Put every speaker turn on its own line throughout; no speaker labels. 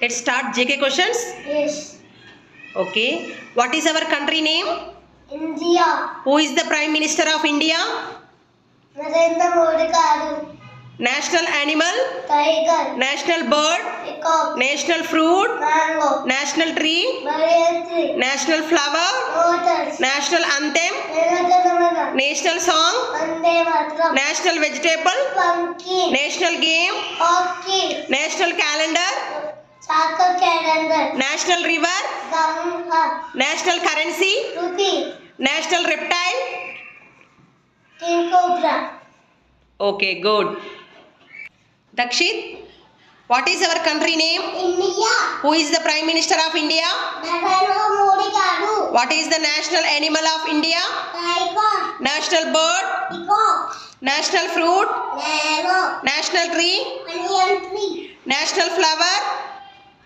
Let's start JK questions.
Yes.
Okay. What is our country name?
India.
Who is the Prime Minister of India?
Narendra Modi garu.
National animal?
Tiger.
National bird?
Peacock.
National fruit?
Mango.
National tree?
Banyan tree.
National flower?
Lotus.
National anthem?
Janaganamana.
National song?
Vande Mataram.
National vegetable?
Pumpkin.
National game?
Hockey.
National calendar?
Soccer calendar.
National river?
Ganga.
National currency?
Rupee.
National reptile?
King Cobra.
Okay, good. Dakshit, what is our country name?
India.
Who is the Prime Minister of India?
Narendra Modi garu.
What is the national animal of India?
Tiger.
National bird?
Peacock.
National fruit?
Mango.
National tree?
Banyan tree.
National flower?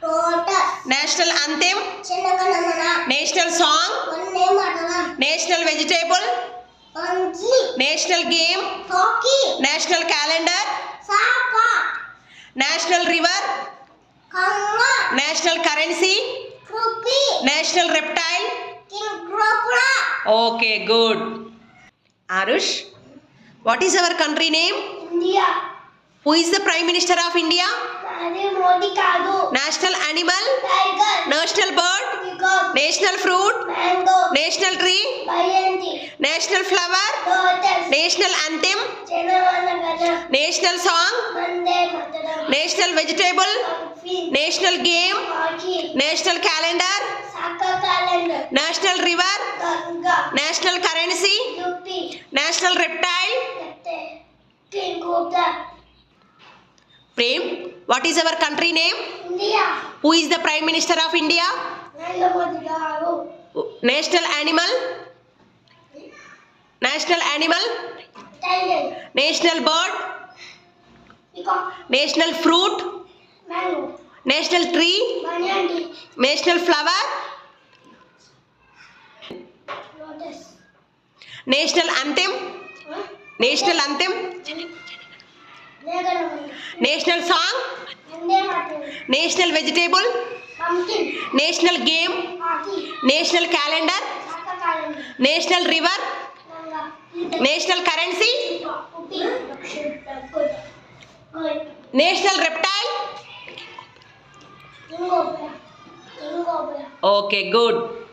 Lotus.
National anthem?
Janaganamana.
National song?
Vande Mataram.
National vegetable?
Pumpkin.
National game?
Hockey.
National calendar?
Soccer.
National river?
Ganga.
National currency?
Rupee.
National reptile?
King Cobra.
Okay, good. Arush, what is our country name?
India.
Who is the Prime Minister of India?
Narendra Modi garu.
National animal?
Tiger.
National bird?
Peacock.
National fruit?
Mango.
National tree?
Banyan tree.
National flower?
Lotus.
National anthem?
Janaganamana.
National song?
Vande Mataram.
National vegetable?
Pumpkin.
National game?
Hockey.
National calendar?
Soccer calendar.
National river?
Ganga.
National currency?
Rupee.
National reptile?
King Cobra.
Prem, what is our country name?
India.
Who is the Prime Minister of India?
Narendra Modi garu.
National animal? National animal?
Tiger.
National bird?
Peacock.
National fruit?
Mango.
National tree?
Banyan tree.
National flower?
Lotus.
National anthem? National anthem?
Janaganamana.
National song?
Vande Mataram.
National vegetable?
Pumpkin.
National game?
Hockey.
National calendar?
Soccer calendar.
National river?
Ganga.
National currency?
Rupee.
National reptile?
King Cobra. King Cobra.
Okay, good.